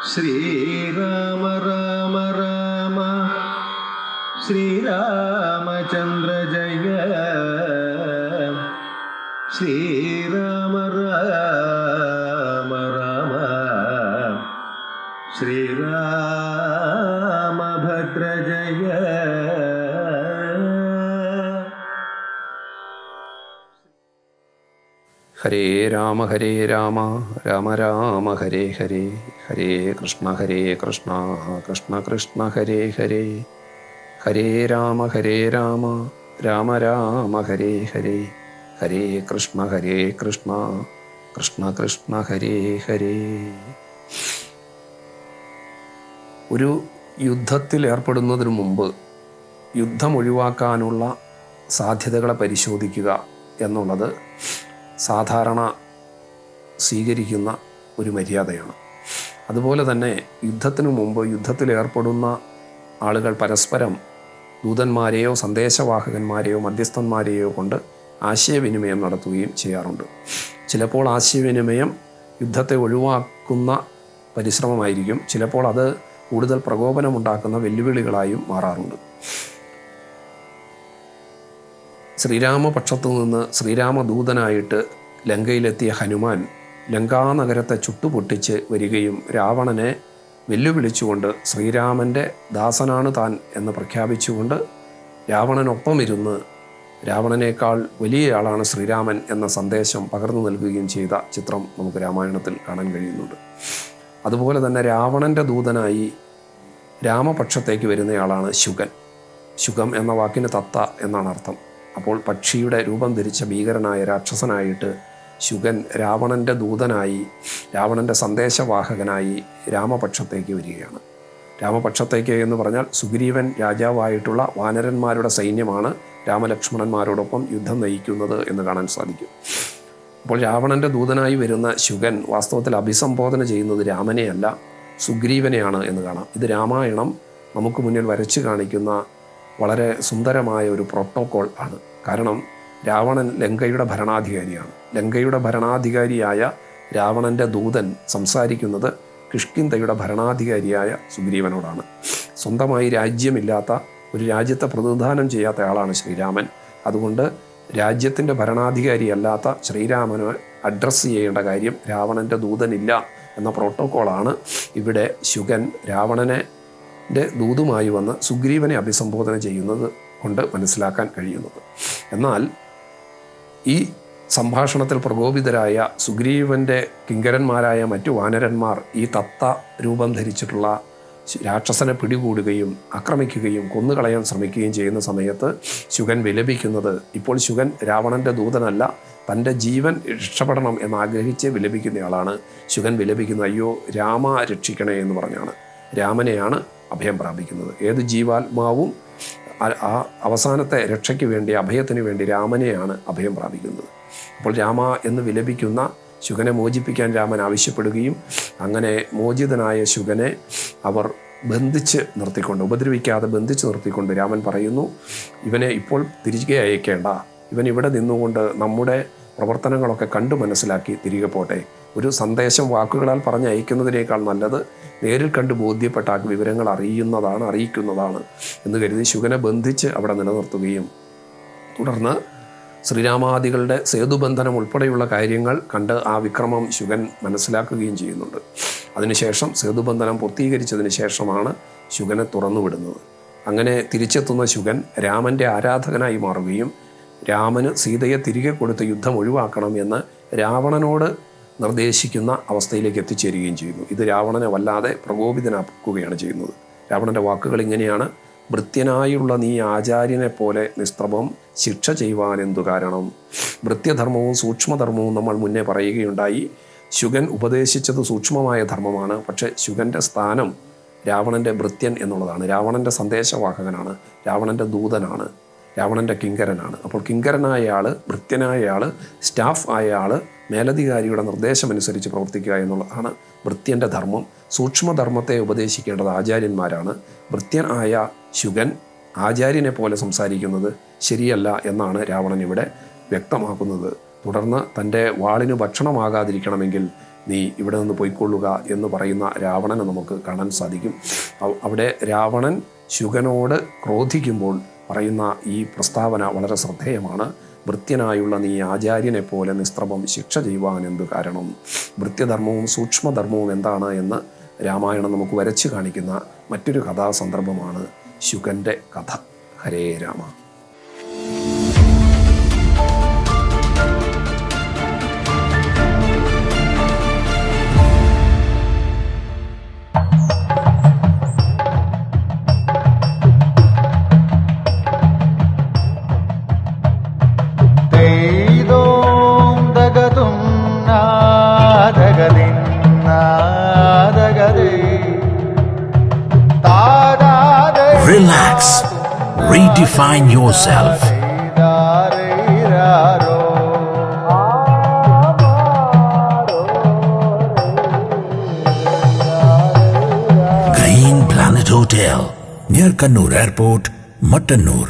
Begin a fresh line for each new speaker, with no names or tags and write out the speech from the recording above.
ശ്രീരാമ രാമ രാമ ശ്രീരാമചന്ദ്ര ജയ ശ്രീരാമ രാമ രാമ ശ്രീരാമഭദ്ര ജയ.
ഹരേ രാമ രാമ രാമ ഹരേ ഹരേ, ഹരേ കൃഷ്ണ കൃഷ്ണ കൃഷ്ണ ഹരേ ഹരേ, ഹരേ രാമ രാമ രാമ ഹരേ ഹരേ, ഹരേ കൃഷ്ണ കൃഷ്ണ കൃഷ്ണ ഹരേ ഹരേ. ഒരു യുദ്ധത്തിൽ ഏർപ്പെടുന്നതിന് മുമ്പ് യുദ്ധം ഒഴിവാക്കാനുള്ള സാധ്യതകളെ പരിശോധിക്കുക എന്നുള്ളത് സാധാരണ സ്വീകരിക്കുന്ന ഒരു മര്യാദയാണ്. അതുപോലെ തന്നെ യുദ്ധത്തിനു മുമ്പ് യുദ്ധത്തിലേർപ്പെടുന്ന ആളുകൾ പരസ്പരം ദൂതന്മാരെയോ സന്ദേശവാഹകന്മാരെയോ മധ്യസ്ഥന്മാരെയോ കൊണ്ട് ആശയവിനിമയം നടത്തുകയും ചെയ്യാറുണ്ട്. ചിലപ്പോൾ ആശയവിനിമയം യുദ്ധത്തെ ഒഴിവാക്കുന്ന പരിശ്രമമായിരിക്കും, ചിലപ്പോൾ അത് കൂടുതൽ പ്രകോപനമുണ്ടാക്കുന്ന വെല്ലുവിളികളായും മാറാറുണ്ട്. ശ്രീരാമപക്ഷത്തു നിന്ന് ശ്രീരാമദൂതനായിട്ട് ലങ്കയിലെത്തിയ ഹനുമാൻ ലങ്കാനഗരത്തെ ചുട്ടുപൊട്ടിച്ച് വരികയും രാവണനെ വെല്ലുവിളിച്ചുകൊണ്ട് ശ്രീരാമൻ്റെ ദാസനാണ് താൻ എന്ന് പ്രഖ്യാപിച്ചുകൊണ്ട് രാവണനൊപ്പമിരുന്ന് രാവണനേക്കാൾ വലിയയാളാണ് ശ്രീരാമൻ എന്ന സന്ദേശം പകർന്നു നൽകുകയും ചെയ്ത ചിത്രം നമുക്ക് രാമായണത്തിൽ കാണാൻ കഴിയുന്നുണ്ട്. അതുപോലെ തന്നെ രാവണൻ്റെ ദൂതനായി രാമപക്ഷത്തേക്ക് വരുന്നയാളാണ് ശുകൻ. ശുകം എന്ന വാക്കിന് തത്ത എന്നാണ് അർത്ഥം. അപ്പോൾ പക്ഷിയുടെ രൂപം ധരിച്ച ഭീകരനായ രാക്ഷസനായിട്ട് ശുകൻ രാവണൻ്റെ ദൂതനായി, രാവണൻ്റെ സന്ദേശവാഹകനായി രാമപക്ഷത്തേക്ക് വരികയാണ്. രാമപക്ഷത്തേക്ക് എന്ന് പറഞ്ഞാൽ സുഗ്രീവൻ രാജാവായിട്ടുള്ള വാനരന്മാരുടെ സൈന്യമാണ് രാമലക്ഷ്മണന്മാരോടൊപ്പം യുദ്ധം നയിക്കുന്നത് എന്ന് കാണാൻ സാധിക്കും. അപ്പോൾ രാവണൻ്റെ ദൂതനായി വരുന്ന ശുകൻ വാസ്തവത്തിൽ അഭിസംബോധന ചെയ്യുന്നത് രാമനെയല്ല, സുഗ്രീവനെയാണ് എന്ന് കാണാം. ഇത് രാമായണം നമുക്ക് മുന്നിൽ വരച്ച് കാണിക്കുന്ന വളരെ സുന്ദരമായ ഒരു പ്രോട്ടോകോൾ ആണ്. കാരണം രാവണൻ ലങ്കയുടെ ഭരണാധികാരിയാണ്. ലങ്കയുടെ ഭരണാധികാരിയായ രാവണൻ്റെ ദൂതൻ സംസാരിക്കുന്നത് കിഷ്കിന്ധയുടെ ഭരണാധികാരിയായ സുഗ്രീവനോടാണ്. സ്വന്തമായി രാജ്യമില്ലാത്ത, ഒരു രാജ്യത്തെ പ്രതിനിധാനം ചെയ്യാത്ത ആളാണ് ശ്രീരാമൻ. അതുകൊണ്ട് രാജ്യത്തിൻ്റെ ഭരണാധികാരിയല്ലാത്ത ശ്രീരാമനെ അഡ്രസ്സ് ചെയ്യേണ്ട കാര്യം രാവണൻ്റെ ദൂതനില്ല എന്ന പ്രോട്ടോകോളാണ് ഇവിടെ ശുകൻ രാവണനെ ദൂതുമായി വന്ന് സുഗ്രീവനെ അഭിസംബോധന ചെയ്യുന്നത് കൊണ്ട് മനസ്സിലാക്കാൻ കഴിയുന്നത്. എന്നാൽ ഈ സംഭാഷണത്തിൽ പ്രകോപിതരായ സുഗ്രീവൻ്റെ കിങ്കരന്മാരായ മറ്റു വാനരന്മാർ ഈ തത്ത രൂപം ധരിച്ചിട്ടുള്ള രാക്ഷസനെ പിടികൂടുകയും ആക്രമിക്കുകയും കൊന്നുകളയാൻ ശ്രമിക്കുകയും ചെയ്യുന്ന സമയത്ത് ശുകൻ വിലപിക്കുന്നത്, ഇപ്പോൾ ശുകൻ രാവണൻ്റെ ദൂതനല്ല, തൻ്റെ ജീവൻ രക്ഷപ്പെടണം എന്നാഗ്രഹിച്ച് വിലപിക്കുന്നയാളാണ്. ശുകൻ വിലപിക്കുന്നത് അയ്യോ രാമ രക്ഷിക്കണേ എന്ന് പറഞ്ഞാണ്. രാമനെയാണ് അഭയം പ്രാപിക്കുന്നത്. ഏത് ജീവാത്മാവും ആ അവസാനത്തെ രക്ഷയ്ക്ക് വേണ്ടി, അഭയത്തിന് വേണ്ടി രാമനെയാണ് അഭയം പ്രാപിക്കുന്നത്. അപ്പോൾ രാമ എന്ന് വിലപിക്കുന്ന ശുകനെ മോചിപ്പിക്കാൻ രാമൻ ആവശ്യപ്പെടുകയും അങ്ങനെ മോചിതനായ ശുകനെ അവർ ബന്ധിച്ച് നിർത്തിക്കൊണ്ട്, ഉപദ്രവിക്കാതെ ബന്ധിച്ച് നിർത്തിക്കൊണ്ട് രാമൻ പറയുന്നു, ഇവനെ ഇപ്പോൾ തിരികെ അയക്കേണ്ട, ഇവൻ ഇവിടെ നിന്നുകൊണ്ട് നമ്മുടെ പ്രവർത്തനങ്ങളൊക്കെ കണ്ടു മനസ്സിലാക്കി തിരികെ പോട്ടെ. ഒരു സന്ദേശം വാക്കുകളാൽ പറഞ്ഞ് അയക്കുന്നതിനേക്കാൾ നല്ലത് നേരിൽ കണ്ട് ബോധ്യപ്പെട്ട വിവരങ്ങൾ അറിയിക്കുന്നതാണ് എന്ന് കരുതി ശുകനെ ബന്ധിച്ച് അവിടെ നിലനിർത്തുകയും തുടർന്ന് ശ്രീരാമാദികളുടെ സേതുബന്ധനം ഉൾപ്പെടെയുള്ള കാര്യങ്ങൾ കണ്ട് ആ വിക്രമം ശുകൻ മനസ്സിലാക്കുകയും ചെയ്യുന്നുണ്ട്. അതിനുശേഷം സേതുബന്ധനം പൂർത്തീകരിച്ചതിന് ശേഷമാണ് ശുകനെ തുറന്നുവിടുന്നത്. അങ്ങനെ തിരിച്ചെത്തുന്ന ശുകൻ രാമൻ്റെ ആരാധകനായി മാറുകയും രാമന് സീതയെ തിരികെ കൊടുത്ത് യുദ്ധം ഒഴിവാക്കണം എന്ന് രാവണനോട് നിർദ്ദേശിക്കുന്ന അവസ്ഥയിലേക്ക് എത്തിച്ചേരുകയും ചെയ്യുന്നു. ഇത് രാവണനെ വല്ലാതെ പ്രകോപിതനാക്കുകയാണ് ചെയ്യുന്നത്. രാവണൻ്റെ വാക്കുകൾ ഇങ്ങനെയാണ്: ഭൃത്യനായുള്ള നീ ആചാര്യനെ പോലെ നിസ്ത്രഭം ശിക്ഷ ചെയ്യുവാൻ എന്തു കാരണം? ഭൃത്യധർമ്മവും സൂക്ഷ്മധർമ്മവും നമ്മൾ മുന്നേ പറയുകയുണ്ടായി. ശുകൻ ഉപദേശിച്ചത് സൂക്ഷ്മമായ ധർമ്മമാണ്. പക്ഷേ ശുകൻ്റെ സ്ഥാനം രാവണൻ്റെ ഭൃത്യൻ എന്നുള്ളതാണ്. രാവണൻ്റെ സന്ദേശവാഹകനാണ്, രാവണൻ്റെ ദൂതനാണ്, രാവണൻ്റെ കിങ്കരനാണ്. അപ്പോൾ കിങ്കരനായ ആൾ, ഭൃത്യനായ ആൾ, സ്റ്റാഫ് ആയ ആൾ മേലധികാരിയുടെ നിർദ്ദേശമനുസരിച്ച് പ്രവർത്തിക്കുക എന്നുള്ളതാണ് ഭൃത്യൻ്റെ ധർമ്മം. സൂക്ഷ്മധർമ്മത്തെ ഉപദേശിക്കേണ്ടത് ആചാര്യന്മാരാണ്. ഭൃത്യനായ ശുകൻ ആചാര്യനെ പോലെ സംസാരിക്കുന്നത് ശരിയല്ല എന്നാണ് രാവണൻ ഇവിടെ വ്യക്തമാക്കുന്നത്. തുടർന്ന് തൻ്റെ വാളിന് ഭക്ഷണമാകാതിരിക്കണമെങ്കിൽ നീ ഇവിടെ നിന്ന് പോയിക്കൊള്ളുക എന്ന് പറയുന്ന രാവണനെ നമുക്ക് കാണാൻ സാധിക്കും. അവിടെ രാവണൻ ശുകനോട് ക്രോധിക്കുമ്പോൾ പറയുന്ന ഈ പ്രസ്താവന വളരെ ശ്രദ്ധേയമാണ്. ഭൃത്യനായുള്ള നീ ആചാര്യനെ പോലെ നിസ്ത്രപം ശിക്ഷ ചെയ്യുവാൻ എന്തു കാരണം? ഭൃത്യധർമ്മവും സൂക്ഷ്മധർമ്മവും എന്താണ് എന്ന് രാമായണം നമുക്ക് വരച്ചു കാണിക്കുന്ന മറ്റൊരു കഥാസന്ദർഭമാണ് ശുകൻ്റെ കഥ. Hare Rama.
Relax. Redefine yourself. Green Planet Hotel, near Kannur Airport, Mattanur.